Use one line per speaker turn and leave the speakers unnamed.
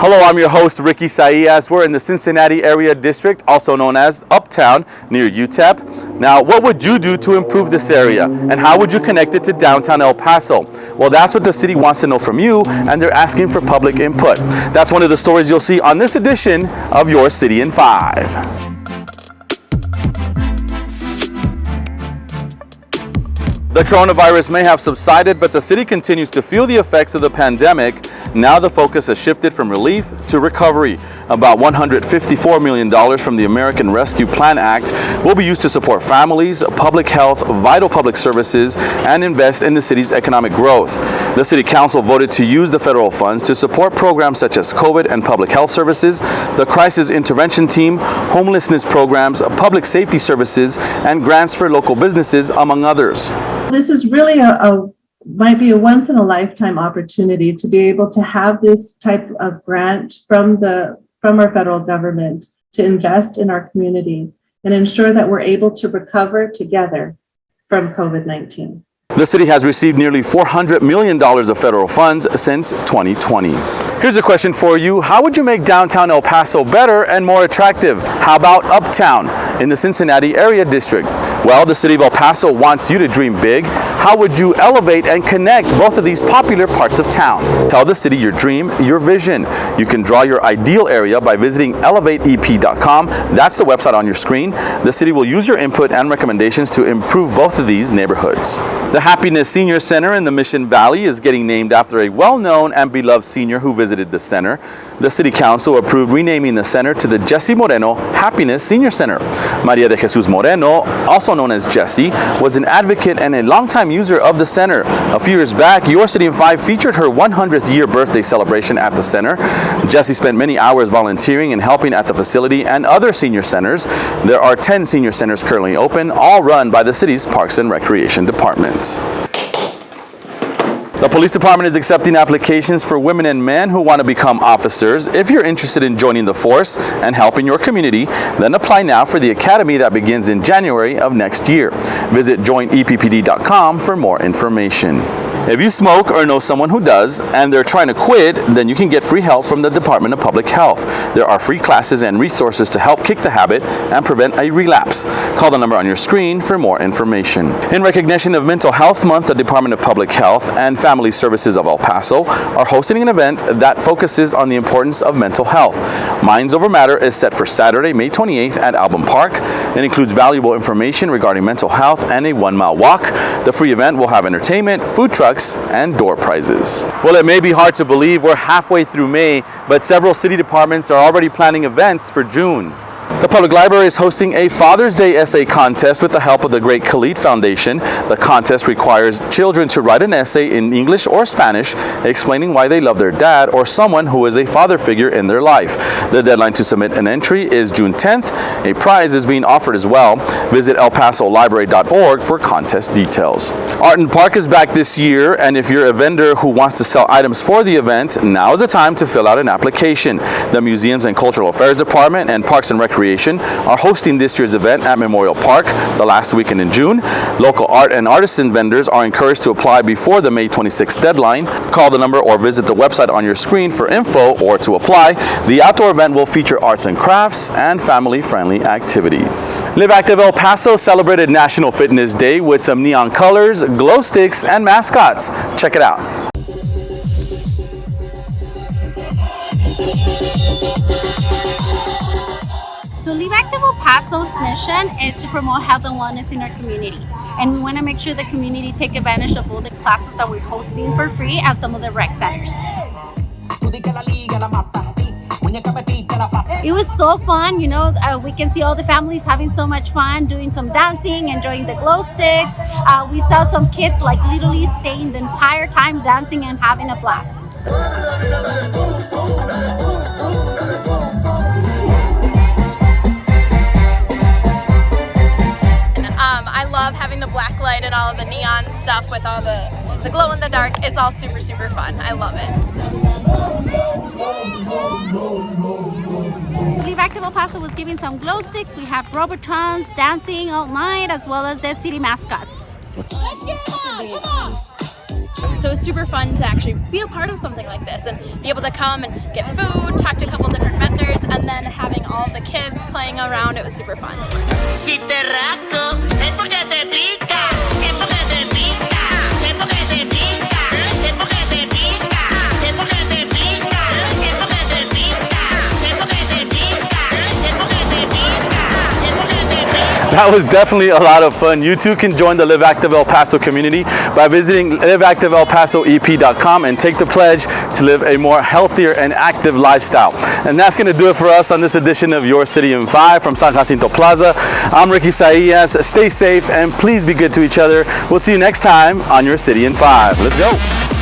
Hello, I'm your host, Ricky Saillas. We're in the Cincinnati area district, also known as Uptown, near UTEP. Now, what would you do to improve this area? And how would you connect it to downtown El Paso? Well, that's what the city wants to know from you, and they're asking for public input. That's one of the stories you'll see on this edition of Your City in 5. The coronavirus may have subsided, but the city continues to feel the effects of the pandemic. Now the focus has shifted from relief to recovery. About $154 million from the American Rescue Plan Act will be used to support families, public health, vital public services, and invest in the city's economic growth. The City Council voted to use the federal funds to support programs such as COVID and public health services, the Crisis Intervention Team, homelessness programs, public safety services, and grants for local businesses, among others.
This is really might be a once in a lifetime opportunity to be able to have this type of grant from our federal government to invest in our community and ensure that we're able to recover together from COVID-19.
The city has received nearly $400 million of federal funds since 2020. Here's a question for you. How would you make downtown El Paso better and more attractive? How about Uptown in the Cincinnati area district? Well, the city of El Paso wants you to dream big. How would you elevate and connect both of these popular parts of town? Tell the city your dream, your vision. You can draw your ideal area by visiting elevateep.com. That's the website on your screen. The city will use your input and recommendations to improve both of these neighborhoods. The Happiness Senior Center in the Mission Valley is getting named after a well-known and beloved senior who visited the center. The City Council approved renaming the center to the Jessie Moreno Happiness Senior Center. Maria de Jesus Moreno, also known as Jessie, was an advocate and a longtime user of the center. A few years back, Your City in 5 featured her 100th year birthday celebration at the center. Jessie spent many hours volunteering and helping at the facility and other senior centers. There are 10 senior centers currently open, all run by the city's Parks and Recreation Department. The police department is accepting applications for women and men who want to become officers. If you're interested in joining the force and helping your community, then apply now for the academy that begins in January of next year. Visit joineppd.com for more information. If you smoke or know someone who does and they're trying to quit, then you can get free help from the Department of Public Health. There are free classes and resources to help kick the habit and prevent a relapse. Call the number on your screen for more information. In recognition of Mental Health Month, the Department of Public Health and Family Services of El Paso are hosting an event that focuses on the importance of mental health. Minds Over Matter is set for Saturday, May 28th at Album Park. It includes valuable information regarding mental health and a 1-mile walk. The free event will have entertainment, food trucks, and door prizes. Well, it may be hard to believe we're halfway through May, but several city departments are already planning events for June. The Public Library is hosting a Father's Day essay contest with the help of the Great Khalid Foundation. The contest requires children to write an essay in English or Spanish explaining why they love their dad or someone who is a father figure in their life. The deadline to submit an entry is June 10th. A prize is being offered as well. Visit elpasolibrary.org for contest details. Art in Park is back this year, and if you're a vendor who wants to sell items for the event, now is the time to fill out an application. The Museums and Cultural Affairs Department and Parks and Recreation are hosting this year's event at Memorial Park the last weekend in June. Local art and artisan vendors are encouraged to apply before the May 26th deadline. Call the number or visit the website on your screen for info or to apply. The outdoor event will feature arts and crafts and family-friendly activities. Live Active El Paso celebrated National Fitness Day with some neon colors, glow sticks, and mascots. Check it out.
So Live Active El Paso's mission is to promote health and wellness in our community. And we want to make sure the community take advantage of all the classes that we're hosting for free at some of the rec centers. It was so fun, we can see all the families having so much fun, doing some dancing, enjoying the glow sticks. We saw some kids literally staying the entire time dancing and having a blast.
I love having the black light and all of the neon stuff with all the glow in the dark. It's all super, super fun. I love it.
Live Active El Paso was giving some glow sticks. We have Robotrons dancing all night, as well as the city mascots.
Let's get it on! Come on!
So it's super fun to actually be a part of something like this and be able to come and get food, talk to a couple different vendors, and then having all the kids playing around. It was super fun.
Si te rasco, es porque te pica, es porque te pica, es porque te pica, es porque te pica, es porque te pica, es porque te pica, es porque te pica, es porque te pica, es porque te pica.
That was definitely a lot of fun. You too can join the Live Active El Paso community by visiting liveactiveelpasoep.com and take the pledge to live a more healthier and active lifestyle. And that's going to do it for us on this edition of Your City in 5 from San Jacinto Plaza. I'm Ricky Saillas. Stay safe and please be good to each other. We'll see you next time on Your City in 5. Let's go.